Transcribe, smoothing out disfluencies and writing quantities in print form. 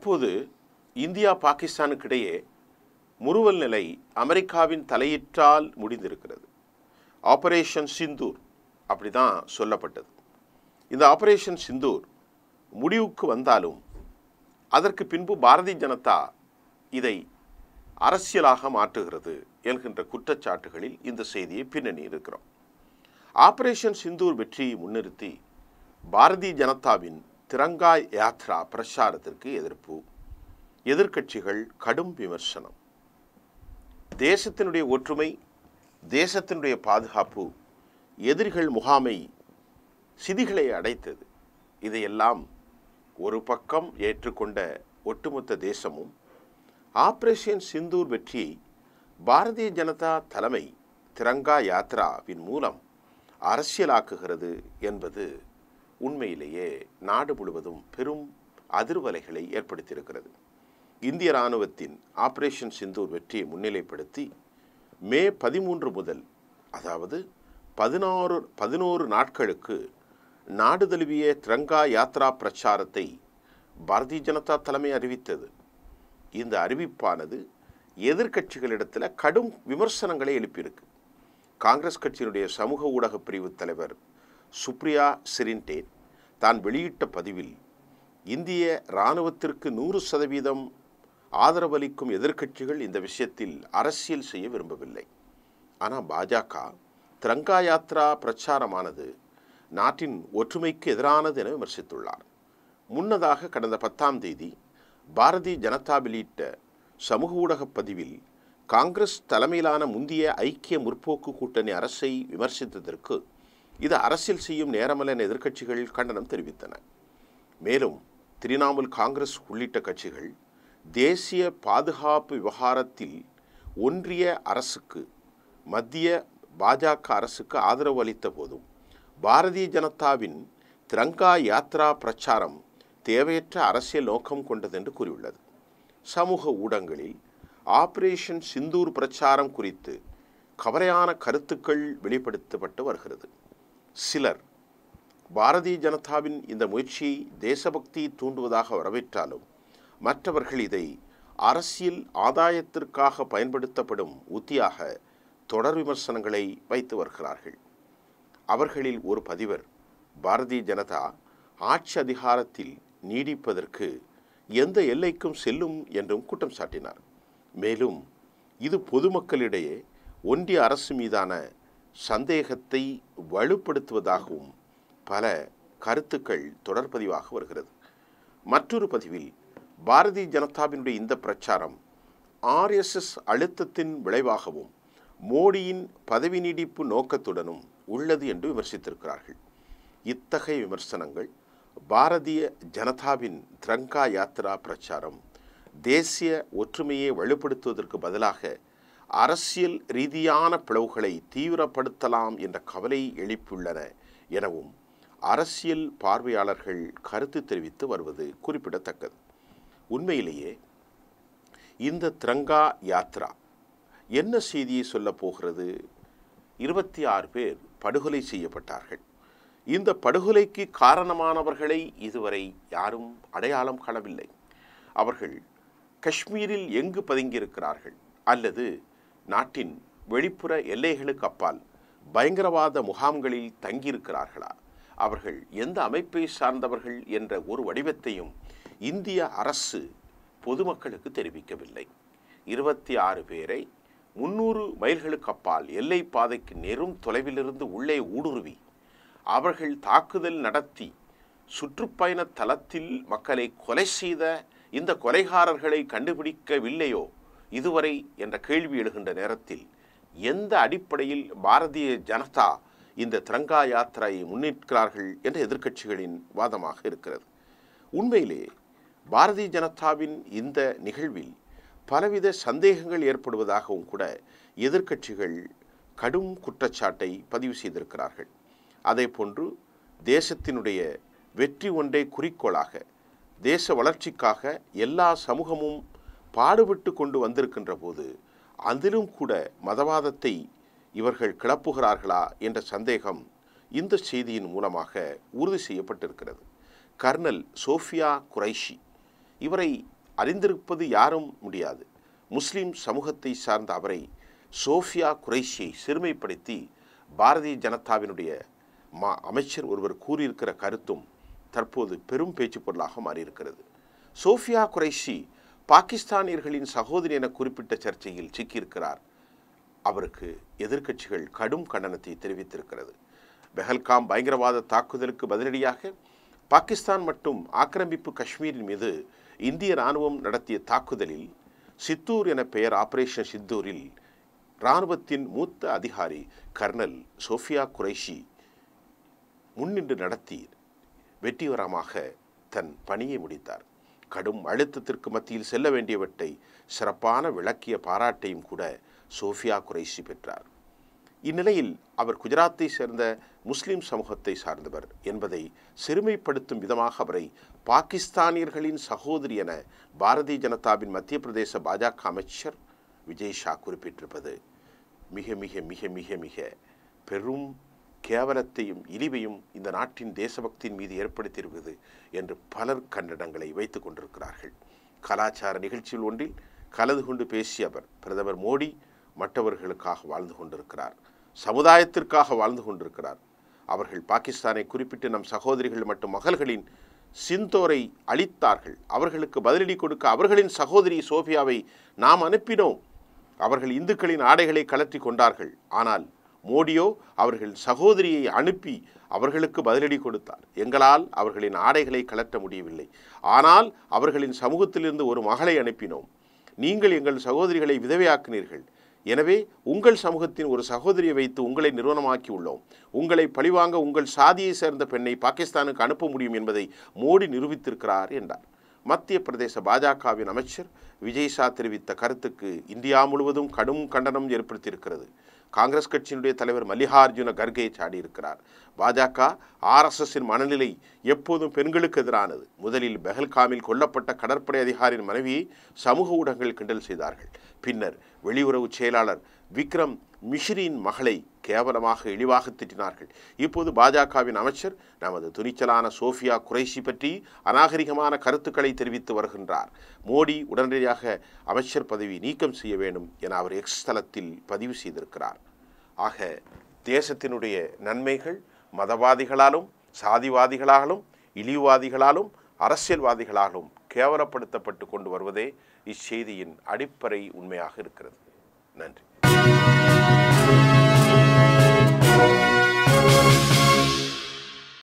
தற்போது இந்தியா பாகிஸ்தானுக்கிடையே முறுவல் நிலை அமெரிக்காவின் தலையீட்டால் முடிந்திருக்கிறது. ஆபரேஷன் சிந்தூர் அப்படி தான் சொல்லப்பட்டது. இந்த ஆபரேஷன் சிந்தூர் முடிவுக்கு வந்தாலும் அதற்கு பின்பு பாரதிய ஜனதா இதை அரசியலாக மாற்றுகிறது என்கின்ற குற்றச்சாட்டுகளில் இந்த செய்தியை பின்னணி இருக்கிறோம். ஆபரேஷன் சிந்தூர் வெற்றியை முன்னிறுத்தி பாரதிய ஜனதாவின் திரங்கா யாத்ரா பிரச்சாரத்திற்கு எதிர்ப்பு, எதிர்க்கட்சிகள் கடும் விமர்சனம். தேசத்தினுடைய ஒற்றுமை, தேசத்தினுடைய பாதுகாப்பு எதிரிகள் முகாமை சிதிகளை அடைத்தது. இதையெல்லாம் ஒரு பக்கம் ஏற்றுக்கொண்ட ஒட்டுமொத்த தேசமும் ஆபரேஷன் சிந்தூர் வெற்றியை பாரதிய ஜனதா தலைமை திரங்கா யாத்ராவின் மூலம் அரசியலாக்குகிறது என்பது உண்மையிலேயே நாடு முழுவதும் பெரும் அதிர்வலைகளை ஏற்படுத்தியிருக்கிறது. இந்திய இராணுவத்தின் ஆபரேஷன் சிந்தூர் வெற்றியை முன்னிலைப்படுத்தி மே 13 முதல், அதாவது 11 நாட்களுக்கு நாடு தழுவிய திரங்கா யாத்ரா பிரச்சாரத்தை பாரதிய ஜனதா தலைமை அறிவித்தது. இந்த அறிவிப்பானது எதிர்க்கட்சிகளிடத்தில் கடும் விமர்சனங்களை எழுப்பியிருக்கு. காங்கிரஸ் கட்சியினுடைய சமூக ஊடக பிரிவு தலைவர் சுப்ரியா சிரின்டே தான் வெளியிட்ட பதிவில் இந்திய இராணுவத்திற்கு 100% ஆதரவளிக்கும் எதிர்க்கட்சிகள் இந்த விஷயத்தில் அரசியல் செய்ய விரும்பவில்லை. ஆனால் பாஜக திரங்கா யாத்ரா பிரச்சாரமானது நாட்டின் ஒற்றுமைக்கு எதிரானது என விமர்சித்துள்ளார். முன்னதாக கடந்த 10ஆம் தேதி பாரதிய ஜனதா வெளியிட்ட சமூக ஊடக பதிவில் காங்கிரஸ் தலைமையிலான முந்தைய ஐக்கிய முற்போக்கு கூட்டணி அரசை விமர்சித்ததற்கு இது அரசியல் செய்யும் நேரமல்ல என எதிர்க்கட்சிகள் கண்டனம் தெரிவித்தன. மேலும் திரிணாமுல் காங்கிரஸ் உள்ளிட்ட கட்சிகள் தேசிய பாதுகாப்பு விவகாரத்தில் ஒன்றிய அரசுக்கு, மத்திய பாஜக அரசுக்கு ஆதரவு அளித்த போதும் பாரதிய ஜனதாவின் திரங்கா யாத்ரா பிரச்சாரம் தேவையற்ற அரசியல் நோக்கம் கொண்டது என்று கூறியுள்ளது. சமூக ஊடகங்களில் ஆபரேஷன் சிந்தூர் பிரச்சாரம் குறித்து கவலையான கருத்துக்கள் வெளிப்படுத்தப்பட்டு வருகிறது. சிலர் பாரதிய ஜனதாவின் இந்த முயற்சியை தேசபக்தி தூண்டுவதாக வரவேற்றாலும் மற்றவர்கள் இதை அரசியல் ஆதாயத்திற்காக பயன்படுத்தப்படும் உத்தியாக தொடர் விமர்சனங்களை வைத்து வருகிறார்கள். அவர்களில் ஒரு பதிவர் பாரதிய ஜனதா ஆட்சி அதிகாரத்தில் நீடிப்பதற்கு எந்த எல்லைக்கும் செல்லும் என்றும் குற்றம் சாட்டினார். மேலும் இது பொதுமக்களிடையே ஒன்றிய அரசு மீதான சந்தேகத்தை வலுப்படுத்துவதாகவும் பல கருத்துக்கள் தொடர்பதிவாக வருகிறது. மற்றொரு பதிவில் பாரதிய ஜனதாவினுடைய இந்த பிரச்சாரம் RSS அழுத்தத்தின் விளைவாகவும் மோடியின் பதவி நீடிப்பு நோக்கத்துடனும் உள்ளது என்று விமர்சித்திருக்கிறார்கள். இத்தகைய விமர்சனங்கள் பாரதிய ஜனதாவின் திரங்கா யாத்ரா பிரச்சாரம் தேசிய ஒற்றுமையை வலுப்படுத்துவதற்கு பதிலாக அரசியல் ரீதியான பிளவுகளை தீவிரப்படுத்தலாம் என்ற கவலை எழுப்பியுள்ளன எனவும் அரசியல் பார்வையாளர்கள் கருத்து தெரிவித்து வருவது குறிப்பிடத்தக்கது. உண்மையிலேயே இந்த திரங்கா யாத்ரா என்ன செய்தியை சொல்லப் போகிறது? 26 பேர் படுகொலை செய்யப்பட்டார்கள். இந்த படுகொலைக்கு காரணமானவர்களை இதுவரை யாரும் அடையாளம் காணவில்லை. அவர்கள் காஷ்மீரில் எங்கு பதுங்கியிருக்கிறார்கள் அல்லது நாட்டின் வெளிப்புற எல்லைகளுக்கு அப்பால் பயங்கரவாத முகாம்களில் தங்கியிருக்கிறார்களா, அவர்கள் எந்த அமைப்பை சார்ந்தவர்கள் என்ற ஒரு வடிவத்தையும் இந்திய அரசு பொதுமக்களுக்கு தெரிவிக்கவில்லை. 26 பேரை 300 மைல்களுக்கு அப்பால் எல்லை பாதைக்கு நெரும் தொலைவிலிருந்து உள்ளே ஊடுருவி அவர்கள் தாக்குதல் நடத்தி சுற்றுப்பயண தளத்தில் மக்களை கொலை செய்த இந்த கொலைகாரர்களை கண்டுபிடிக்கவில்லையோ இதுவரை என்ற கேள்வி எழுகின்ற நேரத்தில் எந்த அடிப்படையில் பாரதிய ஜனதா இந்த திரங்கா யாத்திரையை முன்னிற்கிறார்கள் என்ற எதிர்க்கட்சிகளின் வாதமாக இருக்கிறது. உண்மையிலே பாரதிய ஜனதாவின் இந்த நிகழ்வில் பலவித சந்தேகங்கள் ஏற்படுவதாகவும் கூட எதிர்க்கட்சிகள் கடும் குற்றச்சாட்டை பதிவு செய்திருக்கிறார்கள். அதே போன்று தேசத்தினுடைய வெற்றி ஒன்றை குறிக்கோளாக, தேச வளர்ச்சிக்காக எல்லா சமூகமும் பாடுபட்டு கொண்டு வந்திருக்கின்ற போது அதிலும் கூட மதவாதத்தை இவர்கள் கிளப்புகிறார்களா என்ற சந்தேகம் இந்த செய்தியின் மூலமாக உறுதி செய்யப்பட்டிருக்கிறது. கர்னல் சோஃபியா குரைஷி இவரை அறிந்திருப்பது யாரும் முடியாது. முஸ்லிம் சமூகத்தை சார்ந்த அவரை சோஃபியா குரைஷியை சிறுமைப்படுத்தி பாரதிய ஜனதாவினுடைய அமைச்சர் ஒருவர் கூறியிருக்கிற கருத்தும் தற்போது பெரும் பேச்சு பொருளாக மாறியிருக்கிறது. சோஃபியா குரைஷி பாகிஸ்தானியர்களின் சகோதரி என குறிப்பிட்ட சர்ச்சையில் சிக்கியிருக்கிறார். அவருக்கு எதிர்க்கட்சிகள் கடும் கண்டனத்தை தெரிவித்திருக்கிறது. பெஹல்காம் பயங்கரவாத தாக்குதலுக்கு பதிலடியாக பாகிஸ்தான் மற்றும் ஆக்கிரமிப்பு காஷ்மீரின் மீது இந்திய இராணுவம் நடத்திய தாக்குதலில் சித்தூர் என பெயர் ஆபரேஷன் சித்தூரில் இராணுவத்தின் மூத்த அதிகாரி கர்னல் சோஃபியா குரைஷி முன்னின்று நடத்தி வெற்றிகரமாக தன் பணியை முடித்தார். கடும் அழுத்தத்திற்கு மத்தியில் செல்ல வேண்டியவற்றை சிறப்பான விளக்கிய பாராட்டையும் கூட சோஃபியா குரைஷி பெற்றார். இந்நிலையில் அவர் குஜராத்தை சேர்ந்த முஸ்லிம் சமூகத்தை சார்ந்தவர் என்பதை சிறுமைப்படுத்தும் விதமாக அவரை பாகிஸ்தானியர்களின் சகோதரி என பாரதிய ஜனதாவின் மத்திய பிரதேச பாஜக அமைச்சர் விஜய் ஷா குறிப்பிட்டிருப்பது மிக மிக மிக மிக மிக பெரும் கேவலத்தையும் இழிவையும் இந்த நாட்டின் தேசபக்தியின் மீது ஏற்படுத்தியிருக்கிறது என்று பலர் கண்டனங்களை வைத்துக் கொண்டிருக்கிறார்கள். கலாச்சார நிகழ்ச்சியில் ஒன்றில் கலந்து கொண்டு பேசிய அவர் பிரதமர் மோடி மற்றவர்களுக்காக வாழ்ந்து கொண்டிருக்கிறார், சமுதாயத்திற்காக வாழ்ந்து கொண்டிருக்கிறார். அவர்கள் பாகிஸ்தானை குறிப்பிட்டு நம் சகோதரிகள் மற்றும் மகள்களின் சிந்தோரை அளித்தார்கள். அவர்களுக்கு பதிலடி கொடுக்க அவர்களின் சகோதரி சோஃபியாவை நாம் அனுப்பினோம். அவர்கள் இந்துக்களின் ஆடைகளை கலற்றி கொண்டார்கள். ஆனால் மோடியோ அவர்கள் சகோதரியை அனுப்பி அவர்களுக்கு பதிலடி கொடுத்தார். எங்களால் அவர்களின் ஆடைகளை கலட்ட முடியவில்லை, ஆனால் அவர்களின் சமூகத்திலிருந்து ஒரு மகளை அனுப்பினோம். நீங்கள் எங்கள் சகோதரிகளை விதவையாக்கினீர்கள். எனவே உங்கள் சமூகத்தின் ஒரு சகோதரியை வைத்து உங்களை நிறுவனமாக்கி உள்ளோம். உங்களை பழிவாங்க உங்கள் சாதியை சேர்ந்த பெண்ணை பாகிஸ்தானுக்கு அனுப்ப முடியும் என்பதை மோடி நிரூபித்திருக்கிறார் என்றார். மத்திய பிரதேச பாஜகவின் அமைச்சர் விஜய் ஷா தெரிவித்த கருத்துக்கு இந்தியா முழுவதும் கடும் கண்டனம் ஏற்படுத்தியிருக்கிறது. காங்கிரஸ் கட்சியினுடைய தலைவர் மல்லிகார்ஜுன கர்கே சாடியிருக்கிறார். பாஜக ஆர்எஸ்எஸ்ஸின் மனநிலை எப்போதும் பெண்களுக்கு எதிரானது. முதலில் பெஹல்காமில் கொல்லப்பட்ட கடற்படை அதிகாரியின் மனைவியை சமூக ஊடகங்கள் கிண்டல் செய்தார்கள். பின்னர் வெளியுறவு செயலாளர் விக்ரம் மிஸ்ரியின் மகளை கேவலமாக இழிவாக திட்டினார்கள். இப்போது பாஜகவின் அமைச்சர் நமது துணிச்சலான சோஃபியா குரைஷி பற்றி அநாகரிகமான கருத்துக்களை தெரிவித்து வருகின்றார். மோடி உடனடியாக அமைச்சர் பதவி நீக்கம் செய்ய வேண்டும் என அவர் எக்ஸ் தளத்தில் பதிவு செய்திருக்கிறார். ஆக தேசத்தினுடைய நன்மைகள் மதவாதிகளாலும் சாதிவாதிகளாலும் இழிவாதிகளாலும் அரசியல்வாதிகளாலும் கேவலப்படுத்தப்பட்டு கொண்டு வருவதே இச்செய்தியின் அடிப்படை உண்மையாக இருக்கிறது.